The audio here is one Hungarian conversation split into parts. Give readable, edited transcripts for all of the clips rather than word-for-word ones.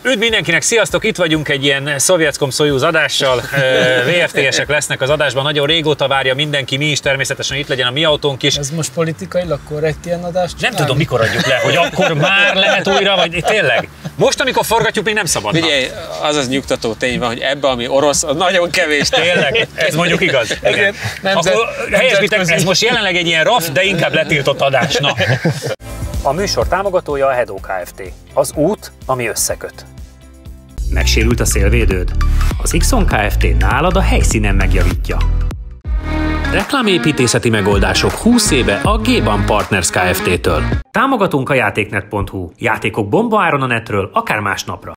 Üdv mindenkinek, sziasztok! Itt vagyunk egy ilyen Szovjetszkom-Szojuz adással. VFT-esek lesznek az adásban, nagyon régóta várja mindenki, mi is természetesen itt legyen a mi autónk is. Ez most politikailag korrekt ilyen adást csinálni? Nem tudom, mikor adjuk le, hogy akkor már lehet újra, vagy tényleg. Most, amikor forgatjuk, még nem szabadna. Figyelj, az nyugtató tény van, hogy ebbe, ami orosz, az nagyon kevés. Tényleg, ez mondjuk igaz. Igen. Akkor helyesbitek, ez most jelenleg egy ilyen RAF, de inkább letiltott adás. Na. A műsor támogatója a Hedó Kft. Az út, ami összeköt. Megsérült a szélvédőd? Az Ixon Kft. Nálad a helyszínen megjavítja. Reklámépítészeti megoldások 20 éve a G-Ban Partners Kft-től. Támogatunk a játéknet.hu. Játékok bombaáron a netről, akár másnapra.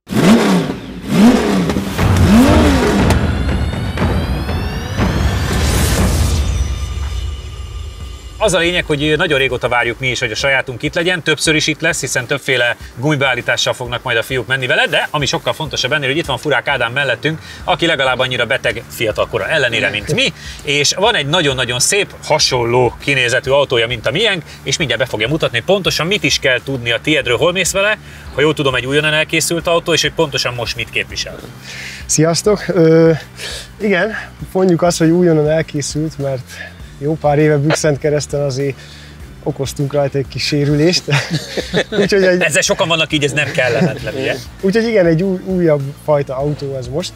Az a lényeg, hogy nagyon régóta várjuk mi is, hogy a sajátunk itt legyen, többször is itt lesz, hiszen többféle gumibeállítással fognak majd a fiúk menni vele, de ami sokkal fontosabb ennél, hogy itt van Furák Ádám mellettünk, aki legalább annyira beteg fiatalkora ellenére, mint mi, és van egy nagyon-nagyon szép, hasonló kinézetű autója, mint a miénk, és mindjárt be fogja mutatni, hogy pontosan mit is kell tudni a tiédről, hol mész vele, ha jól tudom, egy újonnan elkészült autó, és hogy pontosan most mit képvisel. Sziasztok! Igen, mondjuk azt, hogy újonnan elkészült, mert jó pár éve Bükszent kereszten azért okoztunk rajta egy kis sérülést. Úgyhogy ezzel sokan vannak így, ez nem kellemetlen, ugye? Úgyhogy igen, egy újabb fajta autó ez most.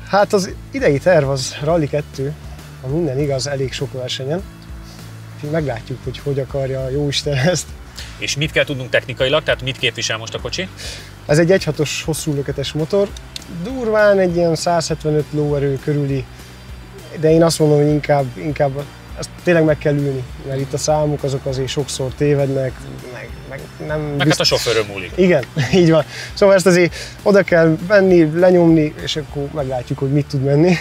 Hát az idei terv az Rally 2, ha minden igaz, elég sok versenyen. Meglátjuk, hogy akarja a jóisten ezt. És mit kell tudnunk technikailag, tehát mit képvisel most a kocsi? Ez egy 1.6-os hosszú löketes motor, durván egy ilyen 175 lóerő körüli, de én azt mondom, hogy inkább ezt tényleg meg kell ülni, mert itt a számok azok azért sokszor tévednek, meg nem meg hát a sofőrön múlik. Igen, így van. Szóval ezt azért oda kell venni, lenyomni, és akkor meglátjuk, hogy mit tud menni.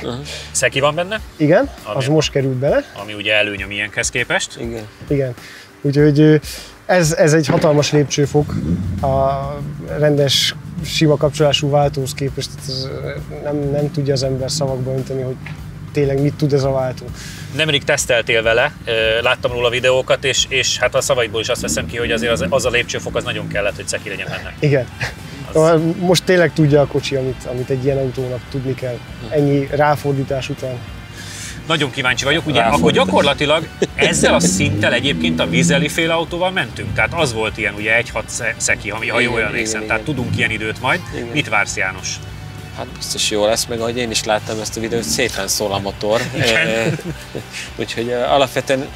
Szeki van benne? Igen, az most került bele. Ami ugye előny a miénkhez képest. Igen. Úgyhogy ez egy hatalmas lépcsőfok a rendes, sima kapcsolású váltóhoz képest. Nem tudja az ember szavakba önteni, hogy tényleg mit tud ez a váltó. Nemrég teszteltél vele, láttam róla videókat, és hát a szavaidból is azt veszem ki, hogy azért az a lépcsőfok az nagyon kellett, hogy szeki legyen benne. Igen. Most tényleg tudja a kocsi, amit egy ilyen autónak tudni kell, ennyi ráfordítás után. Nagyon kíváncsi vagyok, ugye akkor gyakorlatilag ezzel a szinttel egyébként a Vizeli féle autóval mentünk, tehát az volt ilyen ugye 1.6 szeki, ha jól emlékszem, tehát tudunk ilyen időt majd. Igen. Mit vársz, János? Hát biztos jó lesz, meg ahogy én is láttam ezt a videót, szépen szól a motor. Úgyhogy alapvetően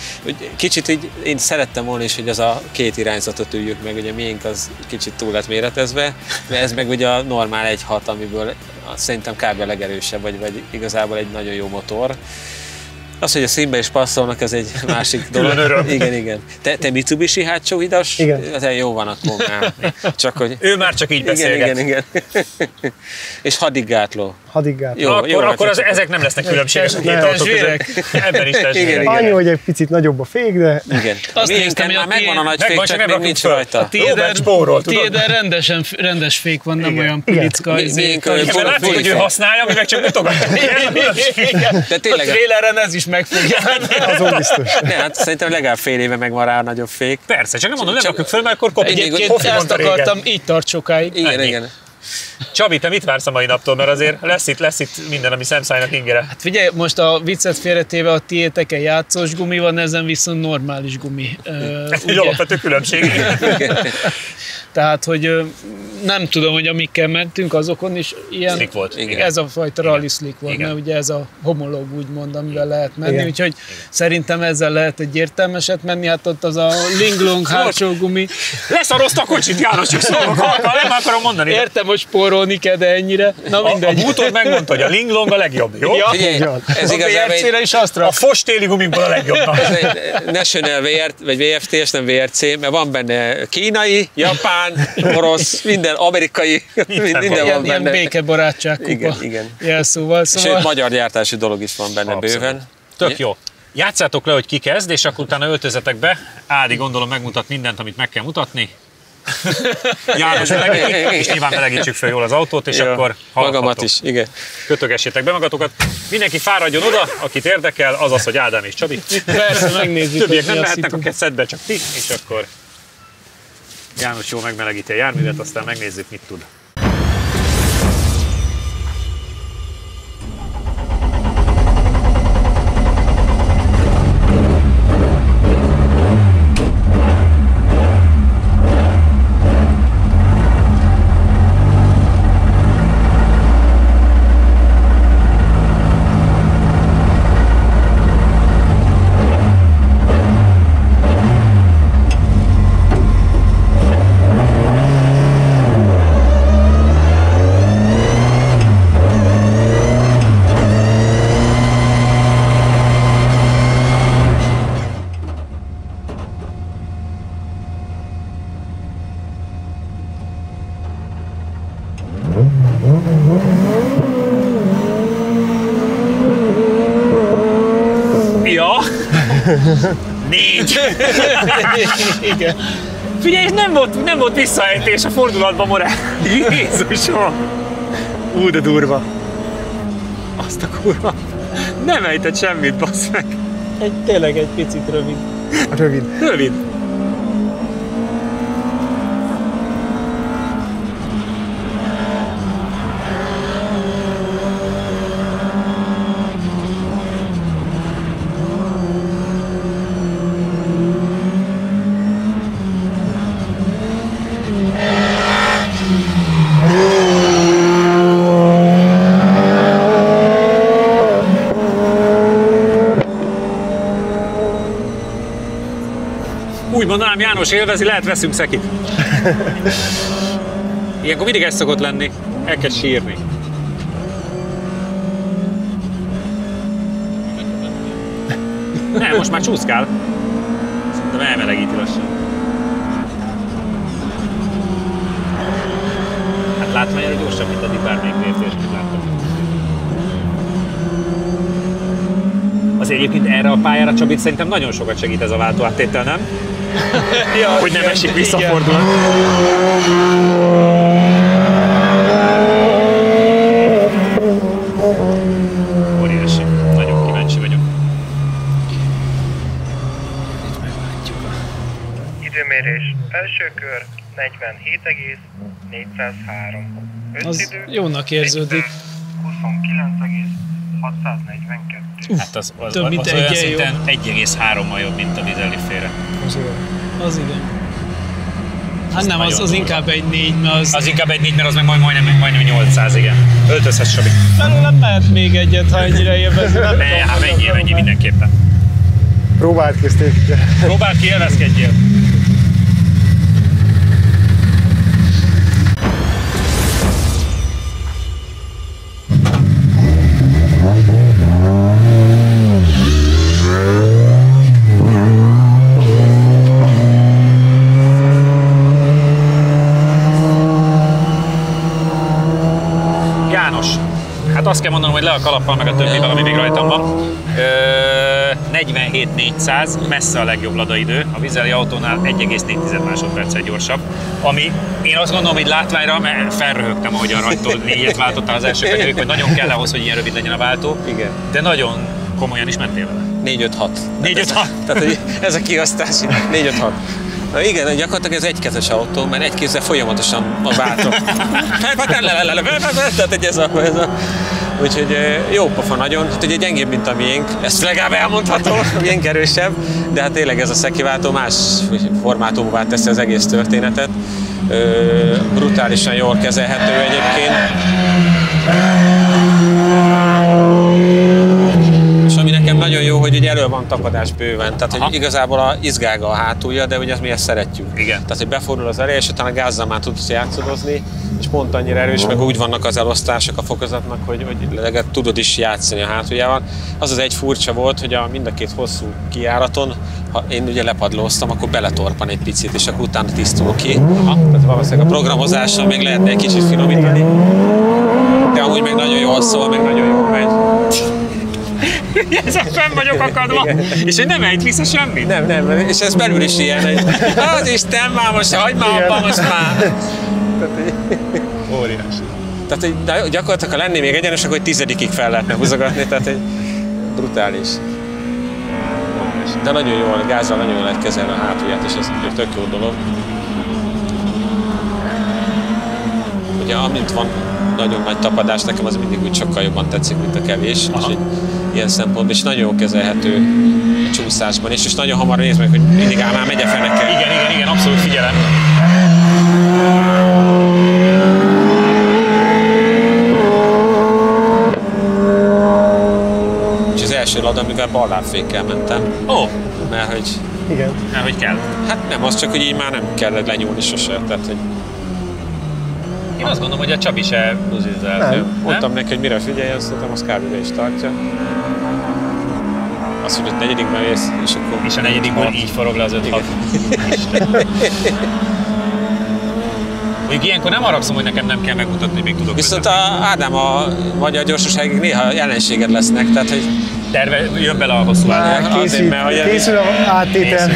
kicsit így én szerettem volna is, hogy az a két irányzatot üljük meg, ugye miénk az kicsit túl lett méretezve, mert ez meg ugye a normál 1.6, amiből szerintem kb. A legerősebb, vagy igazából egy nagyon jó motor. Az, hogy a színbe is passzolnak, ez egy másik dolog. Igen. Te Mitsubishi hátsó hidas? Igen. Jó van akkor már. Csak, hogy... Ő már csak így beszélget. Igen. És hadiggátló. Hadiggátló. Akkor ezek nem lesznek különbséges a két autó között. Ebben is testvérek. Annyi, hogy egy picit nagyobb a fék, de... Igen. Azt néztem, hogy már megvan a nagy fék, csak még nincs rajta. A tiéden rendes fék van, nem olyan pilicka. Látszik, hogy ő használja, mi meg csak mutogatja. De tényleg. A traileren ez is meg fogja. Azon biztos. Ne, hát szerintem legalább fél éve megvan rá a nagyobb fék. Persze, csak nem mondom, nem rakjuk föl, mert akkor kopjuk. Egyébként ezt akartam, így tart sokáig. Igen. Csabi, te mit vársz a mai naptól, mert azért lesz itt minden, ami szemszájnak ingere. Hát figyelj, most a viccet félretéve a tiéteken játszós gumi van, ezen viszont normális gumi. Ez egy alapvető különbség. Tehát, hogy nem tudom, hogy amikkel mentünk, azokon is ilyen, slick volt. Ez a fajta rally slick volt, mert ugye ez a homolog úgymond, amivel lehet menni, úgyhogy szerintem ezzel lehet egy értelmeset menni, hát ott az a linglong hátsó gumi. Leszarozd a kocsit, János, csak szólok, nem akarom mondani. Értem, hogy spórolni kell, de ennyire. Na mindegy. A bútor megmondta, hogy a linglong a legjobb, jó? Ja. Ez igazából is azt a Fos téli gumikból a legjobb. Ez egy National vagy VFT-es, nem VRC, mert van benne kínai, japán, orosz, minden amerikai, minden van benne. Ilyen békebarátság kupa. Igen. Jelszóval. Sőt, magyar gyártási dolog is van benne bőven. Tök jó. Játszátok le, hogy ki kezd, és akkor utána öltözetek be. Ádi gondolom megmutat mindent, amit meg kell mutatni. János melegítik, és nyilván melegítsük fel jól az autót, és akkor magamat is, igen. Kötögessétek be magatokat. Mindenki fáradjon oda, akit érdekel, azaz, hogy Ádám és Csabi. Persze, megnézzük. Többiek nem mehetnek a szedbe, csak ti, és akkor János jó megmelegíti a járművet, aztán megnézzük, mit tud. Ja! 4! Igen. Figyelj, és nem volt visszaejtés a fordulatban, Morál. Jézusom! De durva. Azt a kurva. Nem ejtett semmit, bassz meg. Tényleg egy picit rövid. Rövid. Úgy mondanám, János élvezi, lehet veszünk szekit. Ilyenkor mindig ez szokott lenni, el kell sírni. Nem, most már csúszkál. Szerintem elmelegíti lassan. Hát látványra gyorsabb, mint eddig bármelyik lépés, mint láttam. Azért egyébként erre a pályára, Csabit, szerintem nagyon sokat segít ez a váltóáttétel, nem? Ja, hogy nem esik visszafordulat. Óriási. Nagyon kíváncsi vagyok. Időmérés. Első kör 47,403. Az jónak érződik. 29,642. Hát az több mint olyan egyen szinten 1,3-mal jobb, mint a Vizelli-féle. Az igen. Hát nem, az inkább egy 4, mert az... Az inkább egy 4, mert az meg majdnem 800, igen. Öltözhetsz, Sabi. Belőlem mehet még egyet, ha ennyire élvezi. Hát mennyi mindenképpen. Próbáld ki, ezt Próbáld ki, élvezkedjél. Hát azt kell mondanom, hogy le a kalappal meg a többivel, ami még rajtam van. 47.400, messze a legjobb Lada idő. A Vizelli autónál 1,4 másodperccel gyorsabb. Ami én azt gondolom, hogy látványra, mert felröhögtem, ahogyan rajtól 4-et váltottál az első könyvük, hogy nagyon kell ahhoz, hogy ilyen rövid legyen a váltó. Igen. De nagyon komolyan is mentél vele. 4-5-6. 4-5-6. Tehát ez a kiosztás, 4-5-6. Na igen, gyakorlatilag ez egykezes autó, mert egy kézzel folyamatosan a váltó. Tehát ez a... Úgyhogy jó pofa nagyon, hát ugye gyengébb, mint a miénk, ezt legalább elmondható, miénk erősebb, de hát tényleg ez a szekiváltó más formátumúvá teszi az egész történetet. Brutálisan jól kezelhető egyébként. És ami nekem nagyon jó, hogy ugye elő van tapadás bőven, tehát hogy igazából izgága a hátulja, de ugye mi ezt szeretjük. Igen. Tehát, hogy befordul az eleje, és utána gázzal már tudsz játszadozni, és pont annyira erős, meg úgy vannak az elosztások a fokozatnak, hogy legalább tudod is játszani a hátuljával. Az egy furcsa volt, hogy mind a két hosszú kijáraton, ha én ugye lepadlóztam, akkor beletorpan egy picit, és akkor utána tisztul ki. Tehát valószínűleg a programozással még lehetne egy kicsit finomítani, de amúgy meg nagyon jól szól, meg nagyon jól megy. Ezzel fenn vagyok akadva, és hogy nem ejt vissza semmit. Nem, és ez belül is ilyen, hogy az Isten már most, hagyd már abba most már. Óriási. Tehát gyakorlatilag, ha lenné még egyenes, akkor egy 10-ig fel lehetne húzogatni, tehát egy brutális. De nagyon jól, gázzal nagyon jól lehet kezelni a hátulját, és ez egy tök jó dolog. Ugye amint van nagyon nagy tapadás, nekem az mindig úgy sokkal jobban tetszik, mint a kevés. És ilyen szempontból is nagyon jól kezelhető a csúszásban, és nagyon hamar nézd meg, hogy mindig már megy a fenekkel. Igen, abszolút figyelem. És az első Lada, amivel ballábfékkel mentem. Mert hogy... Igen. Mert hogy kell. Hát nem, az csak, hogy így már nem kellett lenyúlni sose. Tehát, hogy... Én azt gondolom, hogy a Csabi se buzizzel. Nem. Mondtam neki, hogy mire figyeljen, szerintem az kb. Is tartja. Azt mondja, hogy 4-ben mész, és akkor... És a 4-ből így forog le az 5-6. Még ilyenkor nem haragszom, hogy nekem nem kell megmutatni, hogy még tudok. Viszont Ádám, a magyar gyorsaságig néha ellenséged lesznek, tehát hogy... Terve, jön bele a hosszú Ádám. Készül a áttétel.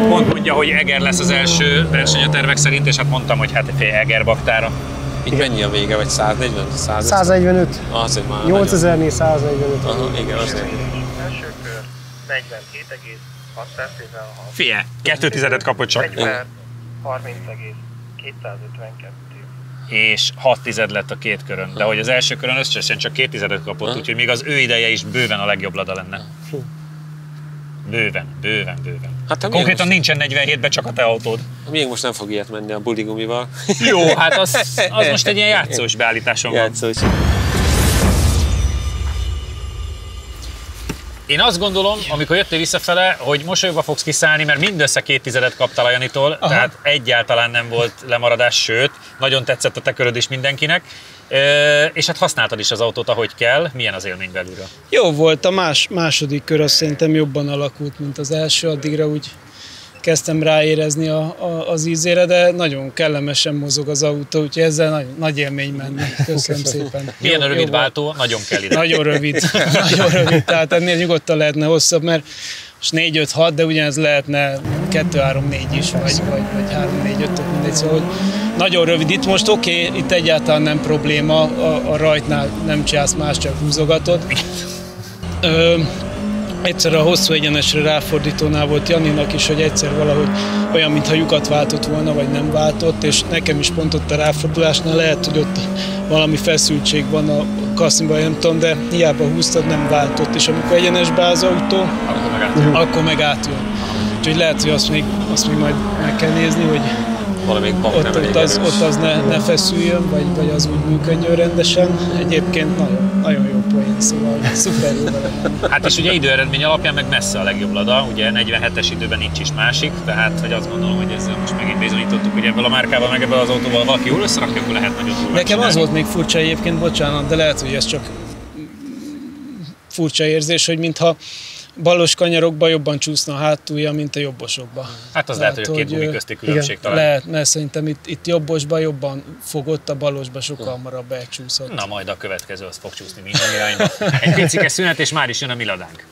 Mondja, hogy Eger lesz az első verseny a tervek szerint, és hát mondtam, hogy hát fél Eger baktára. Így mennyi a vége, vagy 140? 145. Azért már 8000-nél 145. Aha, igen, azért. Első kör 47,616. Fie, 2 kapott csak. Egy perc 30,252. És 6 lett a két körön. De hogy az első körön összesen csak 2 kapott, úgyhogy még az ő ideje is bőven a legjobb lada lenne. Bőven. Hát konkrétan nincsen 47-ben, csak a te autód. A miénk most nem fog ilyet menni a buligumival. Jó, hát az most egy ilyen játszós beállításon van. Játszós. Én azt gondolom, amikor jöttél visszafele, hogy mosolyogva fogsz kiszállni, mert mindössze 2 kaptál a Janitól, tehát egyáltalán nem volt lemaradás, sőt, nagyon tetszett a te köröd is mindenkinek. És hát használtad is az autót, ahogy kell. Milyen az élmény belülről? Jó volt, a második kör azt szerintem jobban alakult, mint az első, addigra úgy kezdtem ráérezni az ízére, de nagyon kellemesen mozog az autó, úgyhogy ezzel nagy élmény menni. Köszönöm szépen. Milyen a rövid váltó? Nagyon kell ide. Nagyon rövid, tehát ennél nyugodtan lehetne hosszabb, mert most 4-5-6, de ugyanez lehetne 2-3-4 is, vagy 3-4-5, mindegy, szóval nagyon rövid. Itt most oké, itt egyáltalán nem probléma, a rajtnál nem csinálsz más, csak húzogatod. Egyszer a hosszú egyenesre ráfordítónál volt Janinak is, hogy egyszer valahogy olyan, mintha lyukat váltott volna, vagy nem váltott, és nekem is pont ott a ráfordulásnál lehet, hogy ott valami feszültség van a kaszniban, nem tudom, de hiába húztad, nem váltott, és amikor egyenesbe áll az autó, akkor meg átjön. Úgyhogy lehet, hogy azt még majd meg kell nézni, hogy ott az ne feszüljön, vagy az úgy működjön rendesen. Egyébként nagyon jó poén, szóval szuper jó vele. Hát és ugye időeredmény alapján meg messze a legjobb lada, ugye 47-es időben nincs is másik, tehát hogy azt gondolom, hogy ezzel most megint bizonyítottuk, hogy ebből a márkával, meg ebből az autóval valaki jól összerakja, akkor lehet nagyon durván. Nekem az volt még furcsa egyébként, bocsánat, de lehet, hogy ez csak furcsa érzés, hogy mintha balos kanyarokban jobban csúszna a hátulja, mint a jobbosokban. Hát az lehet, hogy a két gumi közti különbség talán. Lehet, mert szerintem itt jobbosban jobban fogott, a balosban sokkal hamarabb elcsúszott. Na majd a következő az fog csúszni minden irányba. Egy picike szünet, és már is jön a mi ladánk.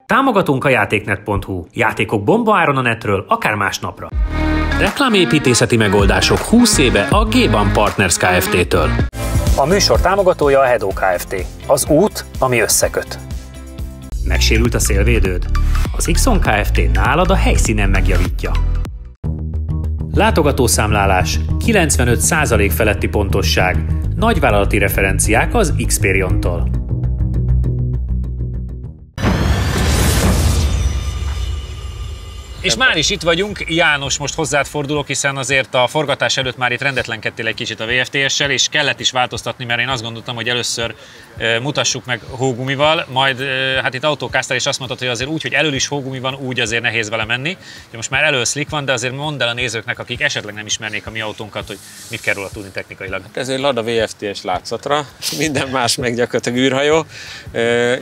Támogatunk a játéknet.hu. Játékok bombaáron a netről, akár másnapra. Reklámépítészeti megoldások 20 éve a G-Ban Partners Kft-től. A műsor támogatója a Hedó Kft. Az út, ami összeköt. Megsérült a szélvédőd? Az Xon Kft. Nálad a helyszínen megjavítja. Látogatószámlálás, 95% feletti pontosság, nagyvállalati referenciák az Xperion-tól. És már is itt vagyunk, János, most hozzád fordulok, hiszen azért a forgatás előtt már itt rendetlenkedtél egy kicsit a VFTS-sel, és kellett is változtatni, mert én azt gondoltam, hogy először mutassuk meg hógumival, majd hát itt autókáztál, és azt mondtad, hogy azért úgy, hogy elől is hógumi van, úgy azért nehéz vele menni. Ugye most már elől slick van, de azért mondd el a nézőknek, akik esetleg nem ismernék a mi autónkat, hogy mit kell róla tudni technikailag. Ez egy Lada VFTS látszatra, minden más meg gyakorlatilag űrhajó.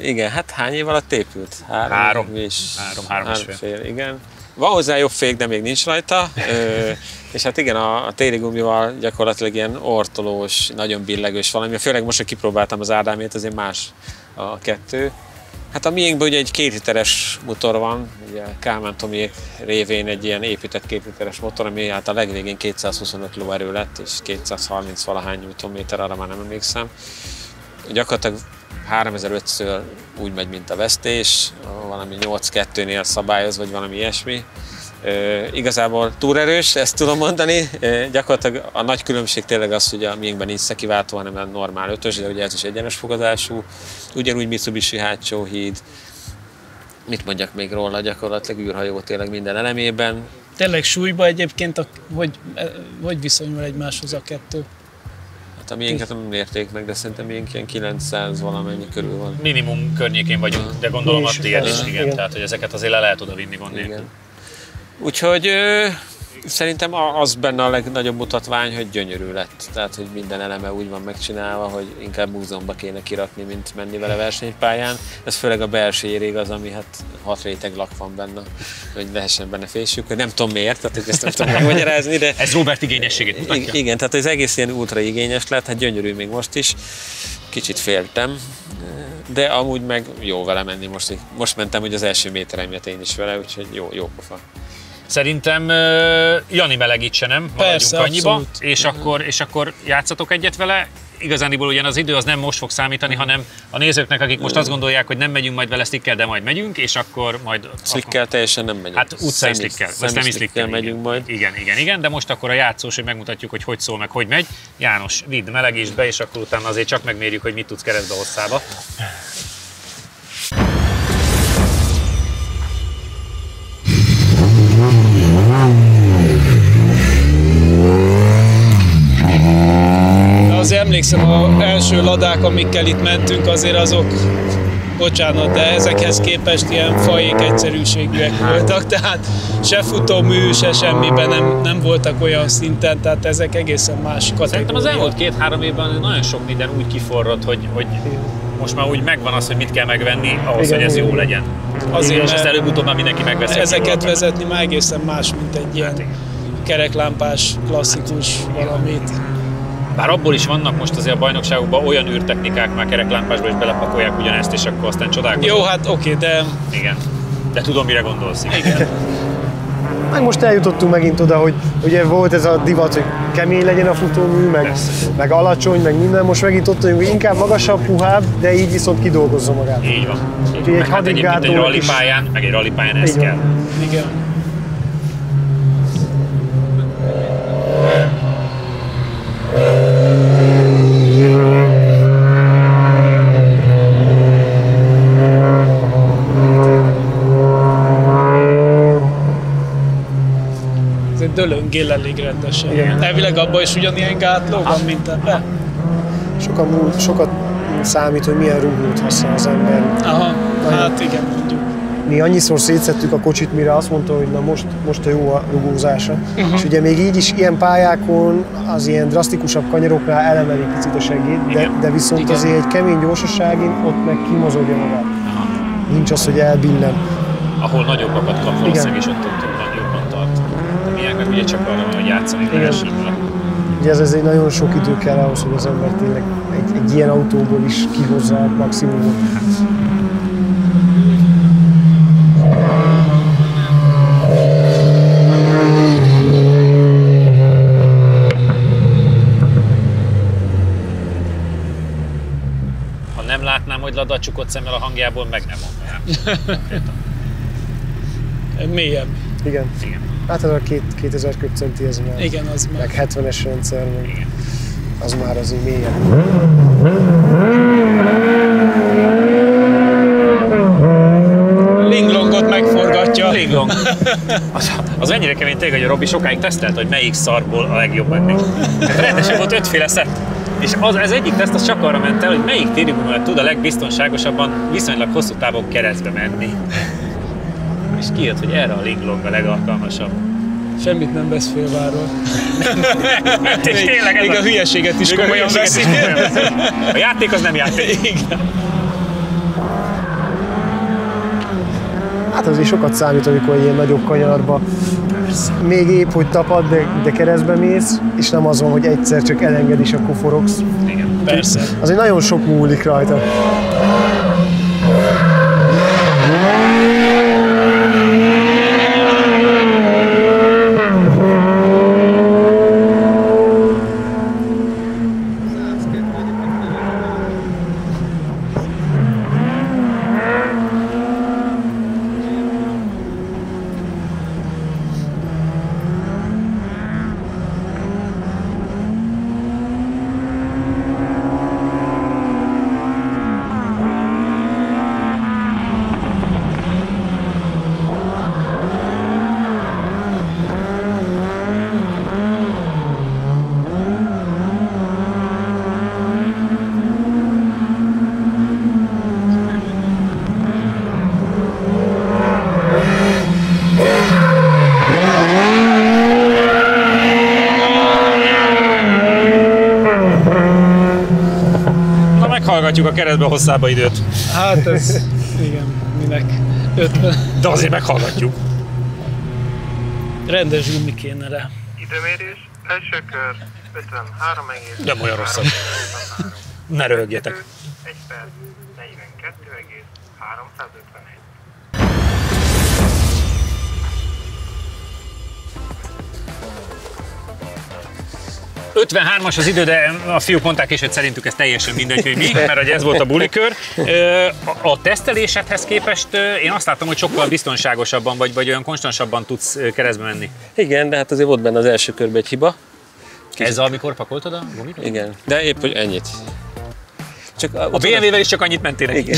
Igen, hát hány év alatt épült? Három és fél. Igen. Van hozzá jobb fék, de még nincs rajta. És hát igen, a téli gumival gyakorlatilag ilyen ortolós, nagyon billegős valami. Főleg most, hogy kipróbáltam az Ádámét, azért más a kettő. Hát a miénkben ugye egy 2 literes motor van, ugye Kálmán Tomiék révén egy ilyen épített 2 literes motor, ami hát a legvégén 225 lóerő lett, és 230 valahány newtonméter, arra már nem emlékszem. Gyakorlatilag 3500-szől úgy megy, mint a vesztés, valami 8.2-nél szabályoz, vagy valami ilyesmi. Igazából túlerős, ezt tudom mondani. Gyakorlatilag a nagy különbség tényleg az, hogy a miénkben nincs szekiváltó, hanem a normál 5-ös, de ugye ez is egyenes fogadású. Ugyanúgy Mitsubishi hátsó híd. Mit mondjak még róla, gyakorlatilag űrhajó tényleg minden elemében. Tényleg súlyba egyébként, hogy viszonyul egymáshoz a kettő? Hát a miénket nem mérték meg, de szerintem miénk ilyen 900 valamennyi körül van. Minimum környékén vagyunk, de gondolom a tiéd is, igen. Tehát, hogy ezeket azért le lehet oda vinni gond nélkül. Úgyhogy Szerintem az benne a legnagyobb mutatvány, hogy gyönyörű lett. Tehát, hogy minden eleme úgy van megcsinálva, hogy inkább múzeumba kéne kirakni, mint menni vele versenypályán. Ez főleg a belső igaz, ami hát 6 réteg lak van benne, hogy lehessen benne fésük. Nem tudom miért, tehát ezt nem tudom megmagyarázni, de... Ez Robert igényességét mutatja? Igen, tehát az egész ilyen ultra igényes lett, hát gyönyörű még most is. Kicsit féltem, de amúgy meg jó vele menni most. Most mentem ugye az első métereimet én is vele, úgyhogy jó pofa. Szerintem Jani melegítse, nem? Persze, annyiba, és akkor játszatok egyet vele. Igazániból ugyan az idő az nem most fog számítani, hanem a nézőknek, akik most azt gondolják, hogy nem megyünk majd vele slickkel, de majd megyünk, és akkor majd... Slickkel teljesen nem megyünk. Hát utcai slickkel, szemi slickkel megyünk majd. Igen, de most akkor a játszós, hogy megmutatjuk, hogy szól, meg hogy megy. János, vidd, melegítsd be, és akkor utána azért csak megmérjük, hogy mit tudsz keresztbe hosszába. Azért emlékszem, az első ladák, amikkel itt mentünk, azért azok, bocsánat, de ezekhez képest ilyen fajék egyszerűségűek voltak, tehát se futómű, se semmiben nem voltak olyan szinten, tehát ezek egészen más kategória. Szerintem az elmúlt 2-3 évben nagyon sok minden úgy kiforrott, hogy most már úgy megvan az, hogy mit kell megvenni ahhoz, hogy ez jó legyen. Azért, és ezt előbb-utóbb már mindenki megveszi. Ezeket vezetni már egészen más, mint egy ilyen kereklámpás, klasszikus valamit. Bár abból is vannak most azért a bajnokságokban olyan űrtechnikák, már kereklámpásba is belepakolják ugyanezt, és akkor aztán csodálkozunk. Jó, hát oké, de... Igen. De tudom, mire gondolsz. Igen. Meg most eljutottunk megint oda, hogy ugye volt ez a divat, hogy kemény legyen a futómű, meg alacsony, meg minden. Most megint ott vagyunk, hogy inkább magasabb, puhább, de így viszont kidolgozza magát. Így van. Úgyhogy egy hadigától is... meg egy rallipályán ez kell. Igen. Dölöngél elég rendesen. Igen. Elvileg abban is ugyanilyen gátló van, mint ebben? Sokat számít, hogy milyen rugót használ az ember. Aha, hát igen, mondjuk. Mi annyiszor szétszettük a kocsit, mire azt mondta, hogy na most a jó a rugózása. És ugye még így is ilyen pályákon az ilyen drasztikusabb kanyaroknál elemeli picit a segéd, de viszont azért egy kemény gyorsaságin ott meg kimozogja magát. Nincs az, hogy elbillen. Ahol nagyobbakat kap valószínűleg, és ott jobban tart. Milyen meg ugye csak arra, hogy játszani lehessen. Ugye ez egy nagyon sok idő kell ahhoz, hogy az ember tényleg egy ilyen autóból is kihozza a maximumot. Ha nem látnám, hogy Lada csukott szemmel a hangjából, meg nem mondanám. Mélyebb. Igen. Hát ez a 2000 köbcenti, ez már. Igen, az már. Meg 70-es rendszer, meg az már azért mélyebb. Linglongot megforgatja. Linglong. Az ennyire kemény tényleg, hogy a Robi sokáig tesztelt, hogy melyik szarból a legjobb menni. Rendesen volt 5 féle szett. És ez egyik teszt az csak arra ment el, hogy melyik térigumolat tud a legbiztonságosabban viszonylag hosszú távon keresztbe menni. És kijött, hogy erre a Linglong a legalkalmasabb. Semmit nem vesz félváról. Még a hülyeséget is komolyan veszi. A játék az nem játék. Igen. Hát azért sokat számít, amikor ilyen nagyobb kanyarba még épp, hogy tapad, de keresztbe mész, és nem az van, hogy egyszer csak elenged és akkor forogsz. Igen, persze. Azért nagyon sok múlik rajta. meghallgatjuk a keresztbe hosszába időt. Hát ez, igen, minek 50. De azért meghallgatjuk. Rendes gumi kéne rá. Időmérés, első kör 53,3. Nem olyan rosszat. Ne röhögjetek. 1 perc 42,351. 53-as az idő, de a fiúk mondták is, hogy szerintük ez teljesen mindegy, hogy mi, mert hogy ez volt a bulikör. A tesztelésedhez képest én azt láttam, hogy sokkal biztonságosabban vagy olyan konstansabban tudsz keresztbe menni. Igen, de hát azért volt benne az első körben egy hiba. Ez amikor pakoltad a gumit? Igen, de épp hogy ennyit. Csak a BMW-vel is csak annyit mentél neki.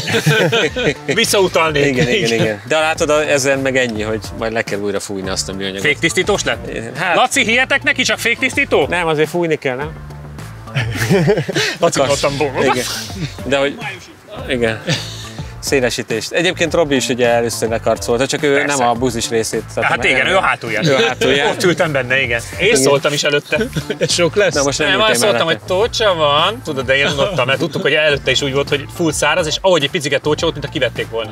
Visszautalnék. Igen. De látod, ezzel meg ennyi, hogy majd le kell újra fújni azt a műanyagot. Féktisztítós lett? Hát, Laci, hihetek neki, csak féktisztító? nem, azért fújni kell, nem? Laci ottan bógol. Igen. De hogy... Igen. Szélesítést. Egyébként Robi is ugye először lekarcolta, csak ő persze. nem a buzis részét. Hát igen, ő a hátulján. Ott ültem benne, igen. Én szóltam is előtte. Sok lesz? Na most Nem, azt szóltam, hogy tócsa van, tudod, de én unottam, mert tudtuk, hogy előtte is úgy volt, hogy full száraz, és ahogy egy picike tócsa volt, mint a kivették volna.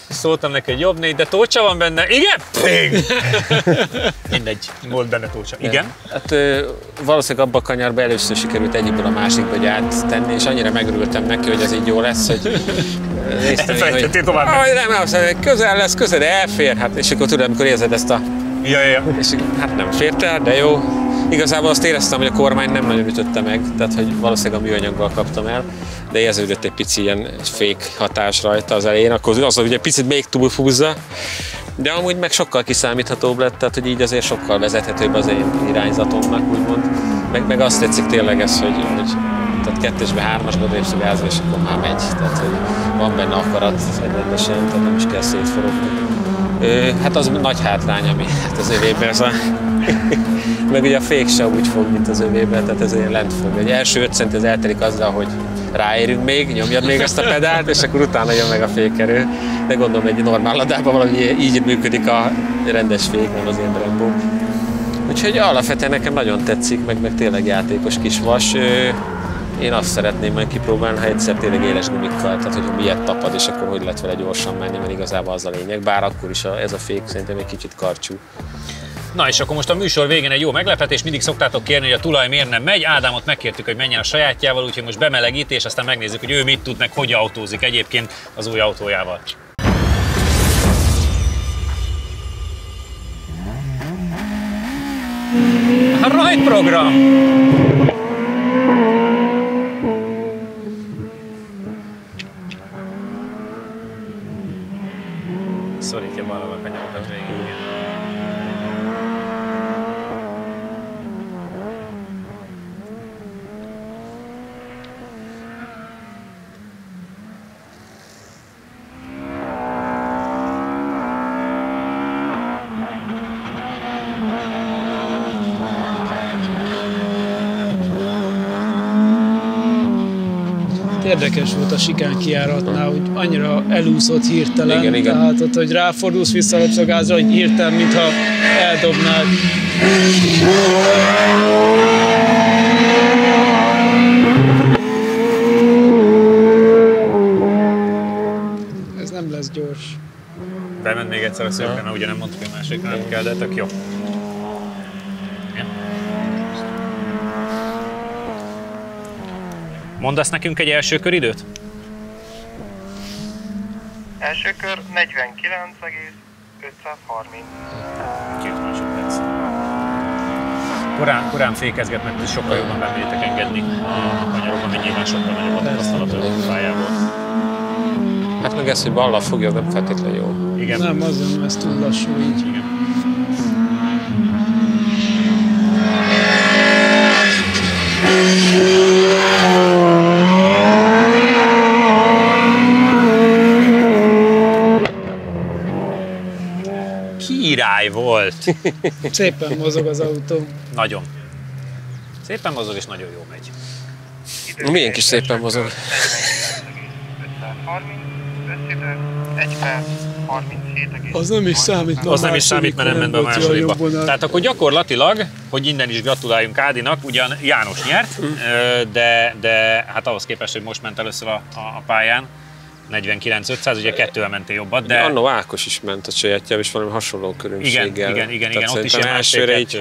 Szóltam neki, hogy jobb négy, de tócsa van benne. Igen? Ping! Mindegy, volt benne tócsa. Igen? Hát valószínűleg abba a kanyarba először sikerült egyikből a másikba áttenni, és annyira megörültem neki, hogy ez így jó lesz, hogy néztem én, hogy nem, közel, de elfér. Hát, és akkor tudod, amikor érzed ezt a... Ja. És hát nem fért el, de jó. Igazából azt éreztem, hogy a kormány nem nagyon ütötte meg, tehát hogy valószínűleg a műanyaggal kaptam el, de érződött egy pici ilyen fék hatás rajta az elején, akkor az ugye picit még túlfúzza, de amúgy meg sokkal kiszámíthatóbb lett, tehát hogy így azért sokkal vezethetőbb az én irányzatomnak, úgymond. Meg azt tetszik tényleg ez, hogy tehát 2-esbe 3-asba drépsz a gázra, és akkor már megy, tehát hogy van benne akarat rendesen, tehát nem is kell szétforogni. Hát az nagy hátrány, ami hát az övében ez a... meg ugye a fék se úgy fog, mint az övében, tehát ez olyan lent fog. Egy első 5 centi az eltelik azzal, hogy ráérünk még, nyomjad még ezt a pedált, és akkor utána jön meg a fékerő. De gondolom egy normál ladában valami így működik a rendes fék, nem az ilyen Brembo. Úgyhogy alapvetően nekem nagyon tetszik, meg tényleg játékos kis vas. Én azt szeretném majd kipróbálni, ha egyszer tényleg éles gumikkal, tehát hogy miért tapad, és akkor hogy lehet vele gyorsan menni, mert igazából az a lényeg. Bár akkor is ez a fék szerintem egy kicsit karcsú. Na és akkor most a műsor végén egy jó meglepetés, mindig szoktátok kérni, hogy a tulaj miért nem megy. Ádámot megkértük, hogy menjen a sajátjával, úgyhogy most bemelegítés, és aztán megnézzük, hogy ő mit tud, meg hogy autózik egyébként az új autójával. A rajtprogram! Szorítja balra a kanyarokat végig. Érdekes volt a sikán kijáratnál, hogy annyira elúszott hirtelen, igen. Tehát ott, hogy ráfordulsz, visszalépsz a gázra, hogy hirtelen, mintha eldobnád. Ez nem lesz gyors. Bement még egyszer a szőkre, ugye nem mondtuk, hogy másik nem kell, de tök jó. Mondasz nekünk egy első köridőt? Első kör 49,530. 2 másodperc. Korán fékezget, mert sokkal jobban bemétek engedni a kanyarokban, mert nyilván sokkal nagyobb a tapasztalat a pályából. Hát meg ez, hogy ballal fogja, nem feltétlenül jó. Igen. Nem, azért, ez túl lassú így. Igen. Király volt! Szépen mozog az autó. Nagyon. Szépen mozog és nagyon jó megy. Milyen kis szépen mozog. 530, összidő 1 perc 37,8. Az nem is számít. Az nem is számít, mert nem ment be a másodikba. Tehát akkor gyakorlatilag, hogy innen is gratuláljunk Ádinak, ugyan János nyert, de hát ahhoz képest, hogy most ment először a pályán, 49-500, ugye kettővel mentél jobbat, de... Annó Ákos is ment a sajátjában, és valami hasonló körülmséggel. Igen, ott is ilyen elsőre így,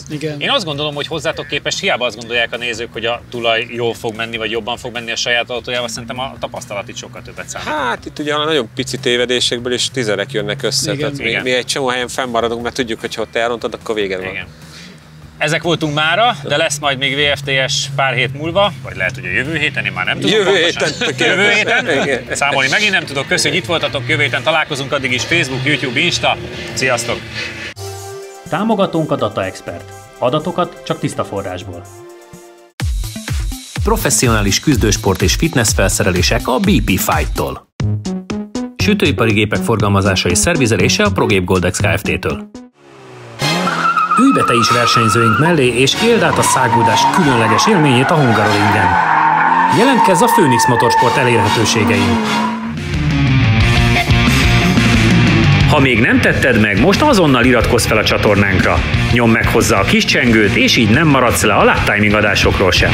Igen. Én azt gondolom, hogy hozzátok képest hiába azt gondolják a nézők, hogy a tulaj jól fog menni, vagy jobban fog menni a saját autójával, szerintem a tapasztalat itt sokkal többet számít. Hát itt ugye nagyon pici tévedésekből is tizedek jönnek össze. Igen. Tehát mi egy csomó helyen fennmaradunk, mert tudjuk, hogy ha ott elrontod, akkor véged van. Igen. Ezek voltunk mára, de lesz majd még VFTS pár hét múlva, vagy lehet, hogy a jövő héten, én már nem tudom. Jövő héten. Számolni megint nem tudok. Köszönjük, hogy itt voltatok, jövő héten találkozunk, addig is Facebook, YouTube, Insta. Sziasztok! Támogatónk a Data Expert. Adatokat csak tiszta forrásból. Professzionális küzdősport és fitness felszerelések a BP Fight-tól. Sütőipari gépek forgalmazása és szervizelése a ProGape Goldex Kft-től. Ülj be te is versenyzőink mellé, és éld át a száguldás különleges élményét a Hungaroringen. Jelentkezz a Phoenix Motorsport elérhetőségein. Ha még nem tetted meg, most azonnal iratkozz fel a csatornánkra. Nyomd meg hozzá a kis csengőt, és így nem maradsz le a Lap Timing adásokról sem.